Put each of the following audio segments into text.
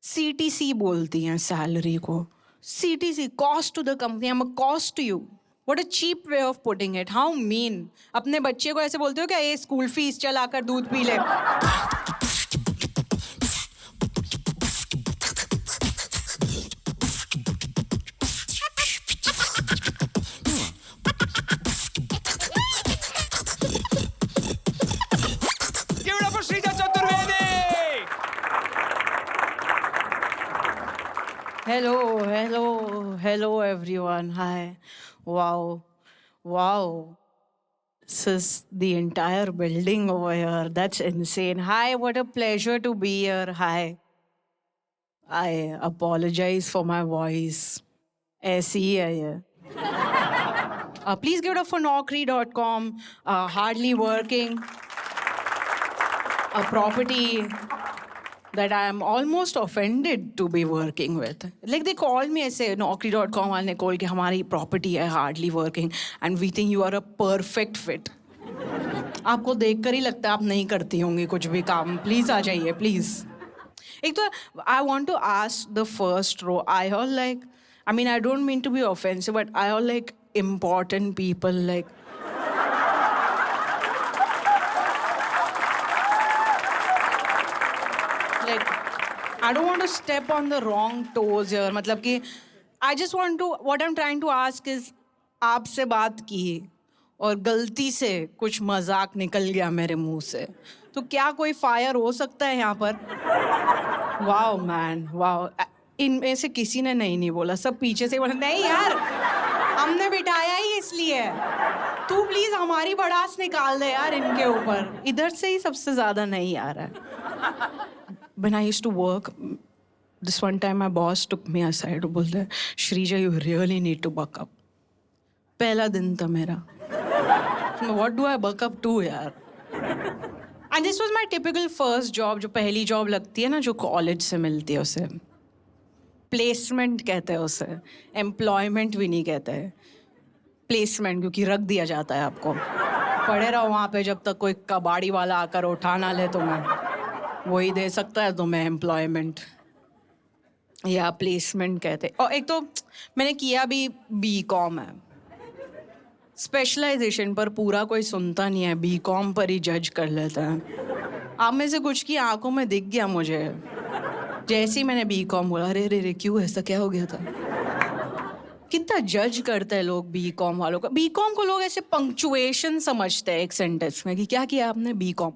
CTC बोलती हैं salary को. CTC, cost to the company. I'm a cost to you. What a cheap way of putting it. How mean. अपने बच्चे को ऐसे बोलते हो क्या, ये स्कूल फीस चलाकर दूध पी ले. Give it up for Srija Chaturvedi! Hello everyone. Hi. Wow. This is the entire building over here. That's insane. Hi, what a pleasure to be here. Hi. I apologize for my voice. ऐसी ही है ये. Please give it up for Naukri.com. Hardly working. A property that I am almost offended to be working with. Like they called me, ऐसे Naukri.com वाले ने call कि हमारी property है hardly working and we think you are a perfect fit. आपको देखकर ही लगता है आप नहीं करती होंगी कुछ भी काम. Please आ जाइए, please. एक तो I want to ask the first row. I all like, I mean I don't mean to be offensive, but I all like important people like. Like, I don't want to step on the wrong toes here. मतलब कि I just want to, what I'm trying to ask is, आपसे बात की और गलती से कुछ मजाक निकल गया मेरे मुंह से, तो क्या कोई फायर हो सकता है यहाँ पर? Wow man, wow. इनमें से किसी ने नहीं बोला, सब पीछे से बोला नहीं यार, हमने बिठाया ही इसलिए. तू प्लीज हमारी बड़ास निकाल दे यार इनके ऊपर. इधर से ही सबसे ज्यादा नहीं आ रहा है. When I used to work, this one time my boss took me aside and बोलते, Shrija, you really need to buck up. पहला दिन था मेरा. What do I buck up to यार? And this was my typical first job, जो पहली job लगती है ना, जो college से मिलती है उसे. Placement कहते हैं उसे. Employment भी नहीं कहते हैं. Placement, क्योंकि रख दिया जाता है आपको. पड़े रहो वहाँ पे जब तक कोई कबाड़ी वाला आकर उठा ना ले तुम्हें. वही दे सकता है तुम्हें एम्प्लॉयमेंट या प्लेसमेंट कहते. और एक तो मैंने किया भी BCom है. स्पेशलाइजेशन पर पूरा कोई सुनता नहीं है, BCom पर ही जज कर लेता है. आप में से कुछ की आंखों में दिख गया मुझे जैसे ही मैंने BCom बोला. अरे रे रे क्यों, ऐसा क्या हो गया था? कितना जज करते हैं लोग BCom वालों का. BCom को लोग ऐसे पंक्चुएशन समझते हैं एक सेंटेंस में कि क्या किया आपने BCom,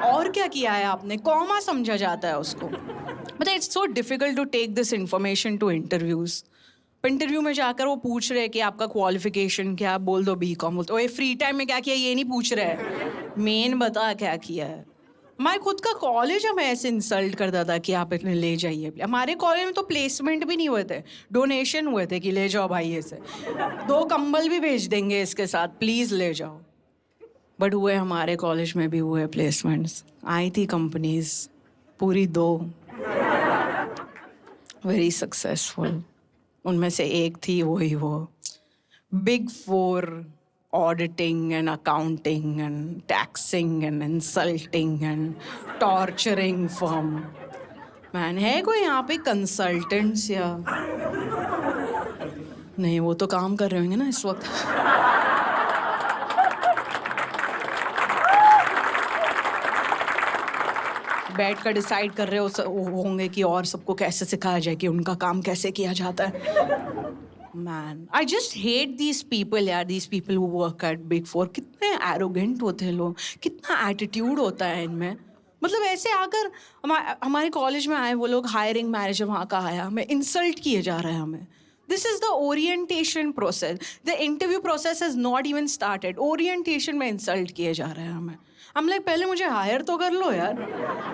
और क्या किया है आपने. कॉमा समझा जाता है उसको. But it's so difficult to take this information to interviews. Interview में जाकर वो पूछ रहे हैं कि आपका क्वालिफिकेशन क्या, बोल दो BCom. बोलते ओए फ्री टाइम में क्या किया ये नहीं पूछ रहे हैं, मेन बता क्या किया है. हमारे खुद का कॉलेज हमें ऐसे इंसल्ट करता था कि आप इतने ले जाइए. हमारे कॉलेज में तो प्लेसमेंट भी नहीं हुए थे, डोनेशन हुए थे कि ले जाओ भाई ऐसे 2 कंबल भी भेज देंगे इसके साथ, प्लीज़ ले जाओ. बट हुए हमारे कॉलेज में भी हुए प्लेसमेंट्स. आई थी कंपनीज पूरी 2, वेरी सक्सेसफुल. उनमें से एक थी वही वो Big 4 auditing and accounting and taxing and insulting and torturing firm. Man है कोई यहाँ पे कंसल्टेंट्स या नहीं? वो तो काम कर रहे होंगे ना इस वक्त. बैठ कर डिसाइड कर रहे होंगे कि और सबको कैसे सिखाया जाए कि उनका काम कैसे किया जाता है. Man I just hate these people यार. These people who work at Big 4, कितने एरोगेंट होते हैं लोग, कितना एटीट्यूड होता है इनमें. मतलब ऐसे आकर हमारे कॉलेज में आए वो लोग, हायरिंग मैनेजर वहाँ का आया, हमें इंसल्ट किए जा रहे हैं. हमें this is the orientation process. The interview process has not even started. Orientation में इंसल्ट किए जा रहे हैं हमें. हम लाइक पहले मुझे हायर तो कर लो यार,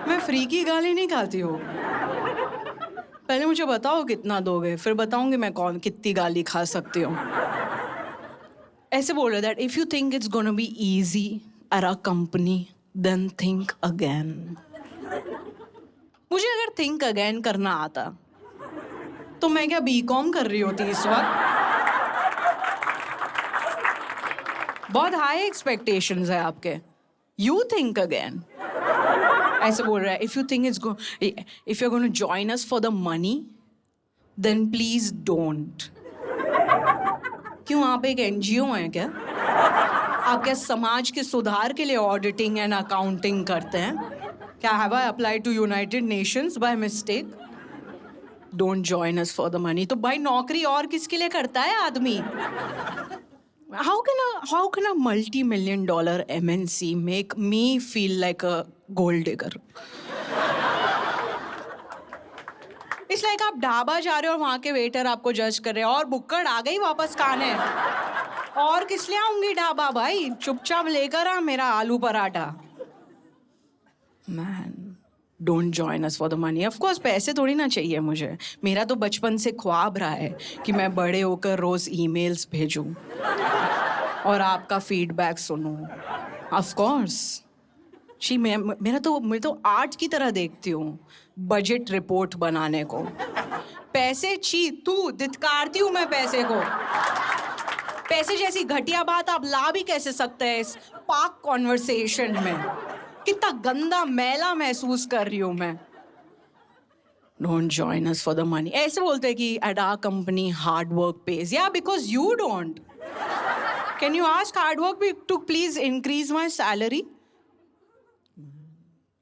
मैं फ्री की गाली नहीं खाती हूँ. पहले मुझे बताओ कितना दोगे, फिर बताऊंगी मैं कितनी गाली खा सकती हूँ. ऐसे बोल रहे that if you think it's gonna be easy at a company then think again. मुझे अगर थिंक अगेन करना आता तो मैं क्या BCom कर रही होती इस वक्त. बहुत हाई एक्सपेक्टेशंस है आपके. You think again. ऐसे बोल रहा है, if you think if you are going to join us for the money then please don't. क्यों, आप एक एनजीओ हैं क्या? आप क्या समाज के सुधार के लिए ऑडिटिंग एंड अकाउंटिंग करते हैं क्या? Have I apply to United Nations by mistake? Don't join us for the money. तो भाई नौकरी और किसके लिए करता है आदमी? How can a multi-million dollar MNC make me feel like a gold digger? It's like आप ढाबा जा रहे हो और वहां के वेटर आपको जज कर रहे हैं, और बुक्कड़ आ गई वापस खाने, और किस लिए आऊंगी ढाबा भाई, चुपचाप लेकर आ मेरा आलू paratha. Man, don't join us for the money. Of course पैसे थोड़ी ना चाहिए मुझे, मेरा तो बचपन से ख्वाब रहा है कि मैं बड़े होकर रोज ईमेल्स भेजूं और आपका फीडबैक सुनूं। ऑफ कोर्स जी, मैं तो आर्ट की तरह देखती हूँ बजट रिपोर्ट बनाने को। पैसे छी तू, धिक्कारती हूँ मैं पैसे को। पैसे जैसी घटिया बात आप ला भी कैसे सकते हैं इस पाक कॉन्वर्सेशन में? कितना गंदा मैला महसूस कर रही हूँ मैं। Don't join us for the money. ऐसे बोलते हैं कि at our company hard work pays. या because you don't. Can you ask hard work to please increase my salary?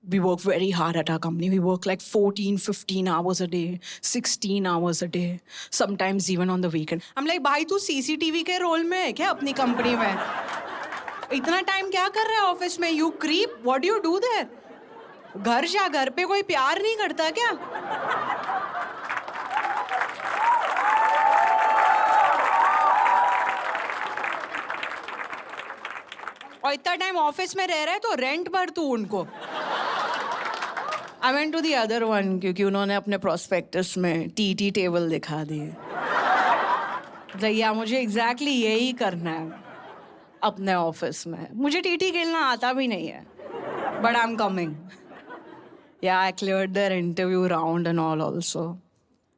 We work very hard at our company. We work like 14, 15 hours a day, 16 hours a day, sometimes even on the weekend. I'm like, भाई तू CCTV के role में है क्या अपनी company में? इतना time क्या कर रहा है ऑफिस में? You creep, what do you do there? घर जा, घर पे कोई प्यार नहीं करता क्या? और इतना टाइम ऑफिस में रह रहा है तो रेंट भर तू उनको। I went to the other one क्योंकि उन्होंने अपने प्रोस्पेक्टस में टीटी टेबल दिखा दिए। या मुझे एग्जैक्टली यही करना है अपने ऑफिस में। मुझे टीटी खेलना आता भी नहीं है, बट आई एम कमिंग। या I cleared their interview round and all also.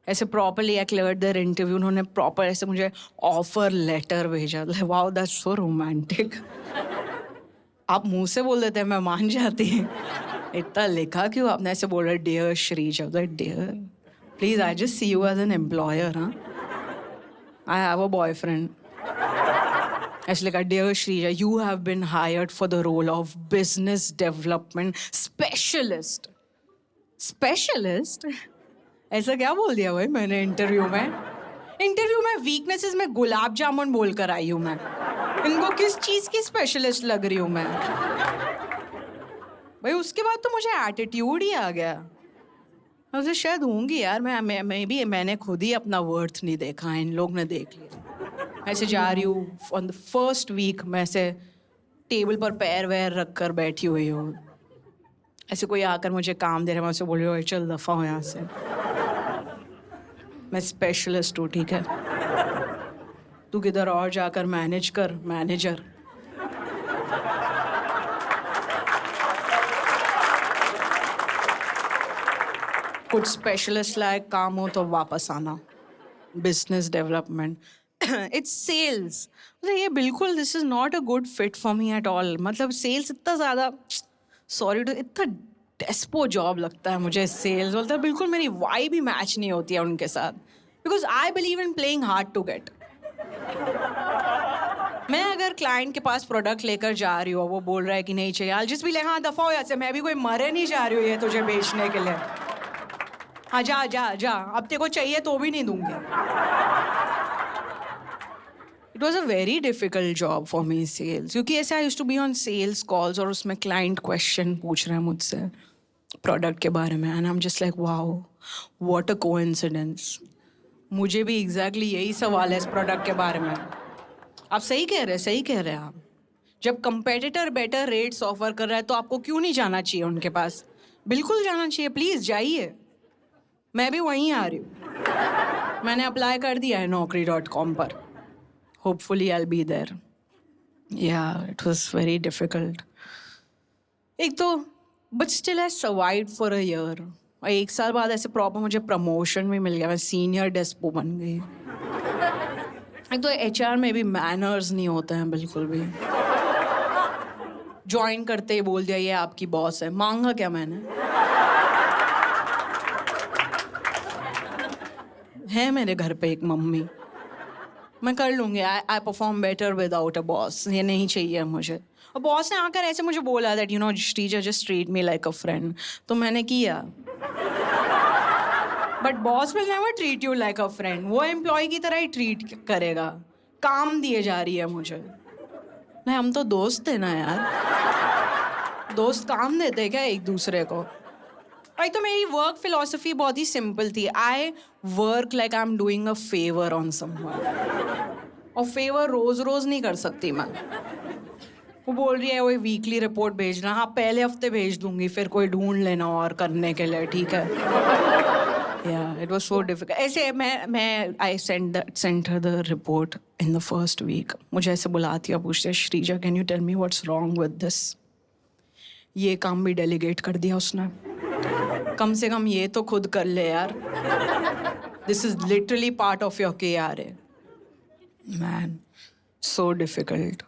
ऐसे properly I cleared their interview. उन्होंने प्रॉपर ऐसे मुझे ऑफर लेटर भेजा। Wow, that's so romantic. आप मुंह से बोल देते हैं मैं मान जाती। इतना लिखा क्यों आपने? ऐसे बोल रहे dear Sreeja. Dear please, I just see you as an employer. हाँ, आई हैव अ बॉयफ्रेंड। ऐसे लिखा dear Sreeja, you have been hired for the role of business development specialist. Specialist? ऐसा क्या बोल दिया भाई मैंने इंटरव्यू में? इंटरव्यू में वीकनेसेस में गुलाब जामुन बोलकर आई हूँ मैं। इनको किस चीज की स्पेशलिस्ट लग रही हूँ मैं भाई? उसके बाद तो मुझे एटीट्यूड ही आ गया। मुझे शायद होंगी यार, मैंने खुद ही अपना वर्थ नहीं देखा, इन लोग ने देख लिया। ऐसे जा रही हूँ ऑन द फर्स्ट वीक, मैं ऐसे टेबल पर पैर वैर रख कर बैठी हुई हूँ। ऐसे कोई आकर मुझे काम दे रहा है, मैं उसे बोल रही हूँ चल दफा हो यहाँ से, मैं स्पेशलिस्ट हूँ, ठीक है? तू किधर और जाकर मैनेज कर, मैनेजर। कुछ स्पेशलिस्ट लायक काम हो तो वापस आना। Business development, it's sales. मतलब ये बिल्कुल, this is not a good fit for me at all. मतलब सेल्स इतना ज़्यादा, सॉरी टू, इतना डेस्पो जॉब लगता है मुझे सेल्स। बोलता है बिल्कुल मेरी वाइब भी मैच नहीं होती है उनके साथ, because I believe in playing hard to get. मैं अगर क्लाइंट के पास प्रोडक्ट लेकर जा रही हूँ, वो बोल रहा है कि नहीं चाहिए, जस्ट भी ले हाँ दफा हो ऐसे, मैं भी कोई मरे नहीं जा रही हूँ ये तुझे बेचने के लिए। हाँ जा जा जा, अब तेरे को चाहिए तो भी नहीं दूंगी। It was a very difficult job for me sales, क्योंकि ऐसे I used to be on sales calls और उसमें क्लाइंट क्वेश्चन पूछ रहे हैं मुझसे प्रोडक्ट के बारे में, and I am just like wow what a coincidence. मुझे भी एग्जैक्टली यही सवाल है इस प्रोडक्ट के बारे में। आप सही कह रहे हैं, सही कह रहे हैं आप। जब कंपेटिटर बेटर रेट्स ऑफर कर रहा है तो आपको क्यों नहीं जाना चाहिए उनके पास? बिल्कुल जाना चाहिए, प्लीज़ जाइए। मैं भी वहीं आ रही हूँ, मैंने अप्लाई कर दिया है naukri.com पर। Hopefully I will be there. या इट वाज वेरी डिफिकल्ट एक तो, but still I survived for a year. और 1 साल बाद ऐसे प्रॉपर मुझे प्रमोशन भी मिल गया, मैं सीनियर डेस्पो बन गई। एक तो HR में भी मैनर्स नहीं होते हैं बिल्कुल भी। ज्वाइन करते ही बोल दिया ये आपकी बॉस है। मांगा क्या मैंने? है मेरे घर पे एक मम्मी, मैं कर लूंगी। I perform better without a boss. ये नहीं चाहिए मुझे। और बॉस ने आकर ऐसे मुझे बोला that you know Sreeja just treat me like a friend, तो मैंने किया। But boss will never treat you like a friend. वो एम्प्लॉय की तरह ही ट्रीट करेगा। काम दिए जा रही है मुझे। नहीं, हम तो दोस्त थे ना यार। दोस्त काम देते क्या एक दूसरे को? भाई, तो मेरी वर्क फिलॉसफी बहुत ही सिंपल थी। I work like I am doing a favour on someone. और फेवर रोज रोज नहीं कर सकती मैं। वो बोल रही है वो वीकली रिपोर्ट भेजना। हाँ, पहले हफ्ते भेज दूंगी, फिर कोई ढूंढ लेना और करने के लिए, ठीक है? Yeah, it was so difficult. ऐसे मैं I sent her the report in the first week. मुझे ऐसे बुलाती है, पूछती है Sreeja can you tell me what's wrong with this? ये काम भी डेलीगेट कर दिया उसने। कम से कम ये तो खुद कर ले यार। This is literally part of your KRA. Man, so difficult.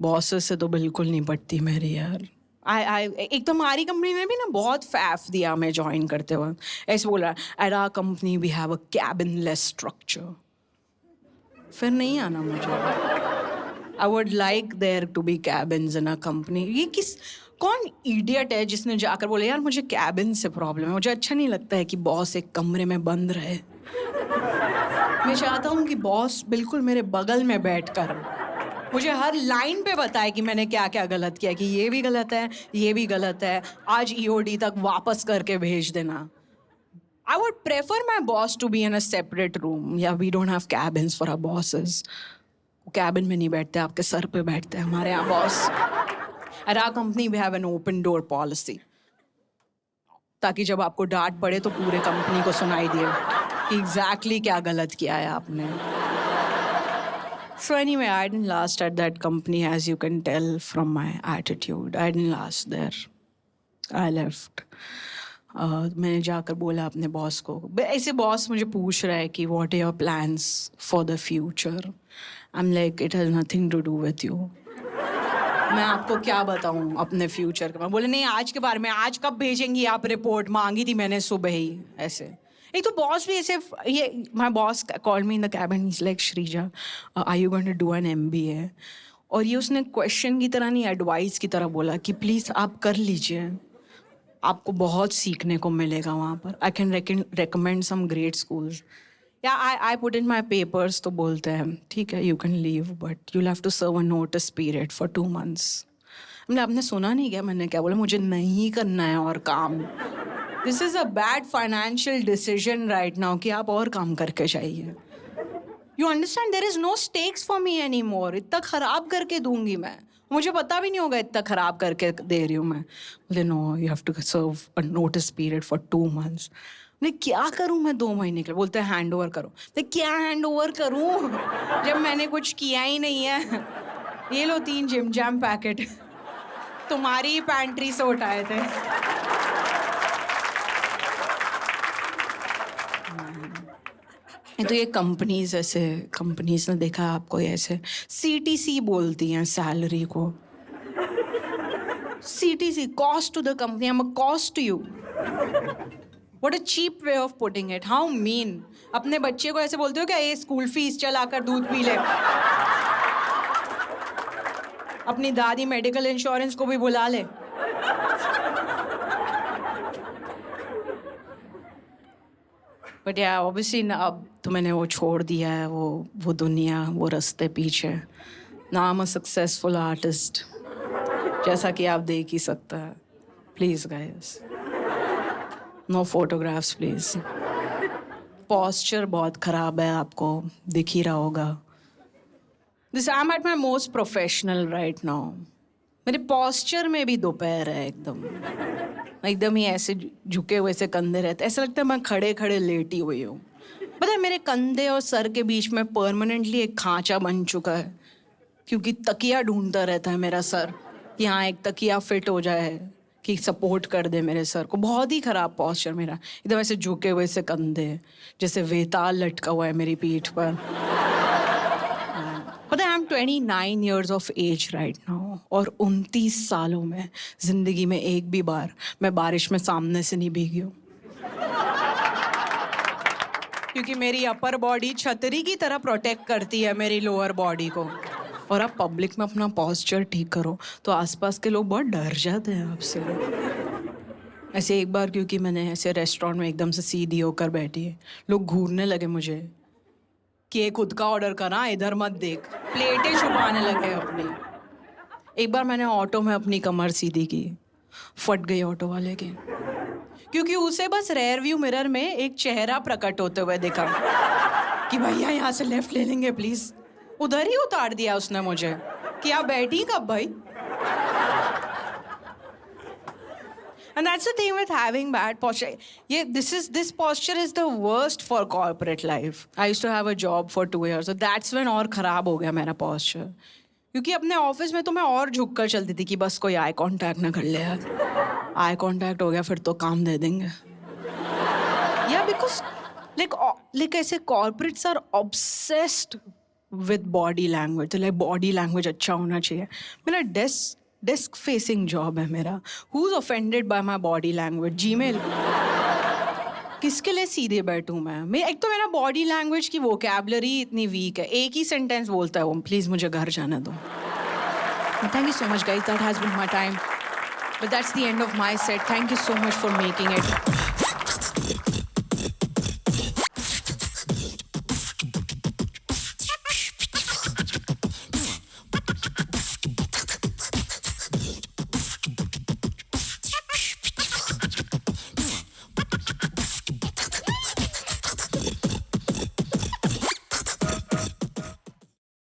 Bosses से तो बिल्कुल नहीं पटती मेरी यार। एक तो हमारी कंपनी ने भी ना बहुत फैफ दिया हमें ज्वाइन करते वक्त। ऐसे बोला at our company we have a cabin less structure. फिर नहीं आना मुझे। I would like there to be cabins in a company. ये कौन इडियट है जिसने जाकर बोले यार मुझे कैबिन से प्रॉब्लम है, मुझे अच्छा नहीं लगता है कि बॉस एक कमरे में बंद रहे। मैं चाहता हूँ कि बॉस बिल्कुल मेरे बगल में बैठकर मुझे हर लाइन पे बताए कि मैंने क्या क्या गलत किया, कि ये भी गलत है, ये भी गलत है, आज EOD तक वापस करके भेज देना। I would prefer my boss to be in a separate room. या we don't have cabins for our bosses. Cabin में नहीं बैठते, आपके सर पे बैठते हैं हमारे यहाँ boss. At our company we have an open door policy, ताकि जब आपको डांट पड़े तो पूरे कंपनी को सुनाई दिए कि एग्जैक्टली क्या गलत किया है आपने। So anyway, I didn't last at that company, as you can tell from my attitude. I didn't last there. I left. मैंने जाकर बोला अपने बॉस को। ऐसे बॉस मुझे पूछ रहा है कि what are your plans for the future? I'm like, it has nothing to do with you. मैं आपको क्या बताऊँ अपने फ्यूचर का? बोले नहीं, आज के बारे में, आज कब भेजेंगी आप रिपोर्ट? मांगी थी मैंने सुबह ही। ऐसे एक तो बॉस भी ऐसे, ये my boss called me in the cabin, is like Sreeja are you going to do an MBA? और ये उसने क्वेश्चन की तरह नहीं, एडवाइस की तरह बोला कि प्लीज़ आप कर लीजिए, आपको बहुत सीखने को मिलेगा वहाँ पर। I can recommend some great schools. या I put in my papers, तो बोलते हैं ठीक है you can leave but you'll have to serve a notice period for 2 months। हमने आपने सुना नहीं क्या मैंने क्या बोला? मुझे नहीं करना है और काम। This is a bad financial decision right now कि आप और काम करके जाइए। You understand, there is no stakes for me any more. इतना खराब करके दूंगी मैं, मुझे पता भी नहीं होगा इतना खराब करके दे रही हूँ मैं। बोले no you have to serve a notice period for 2 months। मैं क्या करूँ मैं 2 महीने के लिए? बोलते हैं हैंड ओवर करो। तो क्या हैंड ओवर करूँ जब मैंने कुछ किया ही नहीं है? ये लो 3 जिम जैम पैकेट, तुम्हारी ही पैंट्री से उठाए थे। तो ये कंपनीज, ऐसे कंपनीज ने देखा आपको ऐसे CTC बोलती हैं सैलरी को। CTC, cost to the company. I am a cost to you. What a cheap way of putting it. How mean. अपने बच्चे को ऐसे बोलते हो क्या ये स्कूल फीस चलाकर दूध पी ले? अपनी दादी मेडिकल इंश्योरेंस को भी बुला ले। बट या ऑब्वियसली ना, अब तो मैंने वो छोड़ दिया है, वो दुनिया, वो रास्ते पीछे। ना I am a successful artist, जैसा कि आप देख ही सकते हैं। Please guys, no photographs please. Posture बहुत ख़राब है, आपको दिख ही रहा होगा। This I am at my most professional right now. मेरे पॉस्चर में भी दोपहर है एकदम ही ऐसे झुके हुए से कंधे रहते, ऐसा लगता है मैं खड़े खड़े लेटी हुई हूँ। पता है मेरे कंधे और सर के बीच में परमानेंटली एक खांचा बन चुका है, क्योंकि तकिया ढूंढता रहता है मेरा सर कि हाँ एक तकिया फिट हो जाए कि सपोर्ट कर दे मेरे सर को। बहुत ही ख़राब पॉस्चर मेरा, एकदम ऐसे झुके हुए से कंधे, जैसे वेताल लटका हुआ है मेरी पीठ पर। पता है I am 29 years of age right now और 29 सालों में जिंदगी में एक भी बार मैं बारिश में सामने से नहीं भीगी हूँ क्योंकि मेरी अपर बॉडी छतरी की तरह प्रोटेक्ट करती है मेरी लोअर बॉडी को। और आप पब्लिक में अपना पॉस्चर ठीक करो तो आसपास के लोग बहुत डर जाते हैं आपसे। ऐसे एक बार क्योंकि मैंने ऐसे रेस्टोरेंट में एकदम से सीधी होकर बैठी है, लोग घूरने लगे मुझे कि ये खुद का ऑर्डर करा, इधर मत देख, प्लेटें छुपाने लगे अपनी। एक बार मैंने ऑटो में अपनी कमर सीधी की, फट गई ऑटो वाले की, क्योंकि उसे बस रेयर व्यू मिरर में एक चेहरा प्रकट होते हुए दिखा कि भैया यहाँ से लेफ्ट ले लेंगे प्लीज। उधर ही उतार दिया उसने मुझे कि आप बैठी कब भाई। And that's the thing with having bad posture. Yeah, this posture is the worst for corporate life. I used to have a job for 2 years, so that's when और खराब हो गया मेरा posture. क्योंकि अपने ऑफिस में तो मैं और झुक कर चलती थी कि बस कोई आई कांटेक्ट ना कर ले यार। आई कांटेक्ट हो गया फिर तो काम दे देंगे। Yeah, because like ऐसे corporates are obsessed with body language. तो like body language अच्छा होना चाहिए। मेरा डेस्क फेसिंग जॉब है मेरा। Who's offended by my body language? Gmail। किसके लिए सीधे बैठूं मैं एक तो मेरा बॉडी लैंग्वेज की वोकैबुलरी इतनी वीक है, एक ही सेंटेंस बोलता है वो, प्लीज मुझे घर जाने दो। Thank you so much guys, that has been my time, but that's the end of my set. Thank you so much for making it.